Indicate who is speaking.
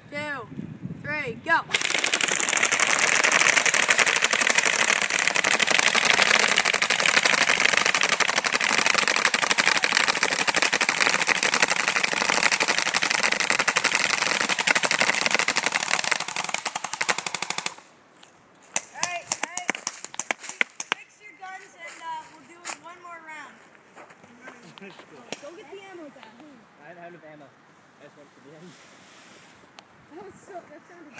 Speaker 1: 2, 3, go!
Speaker 2: Go get the ammo back.
Speaker 3: I have ammo. I just went for the end.
Speaker 2: That sounded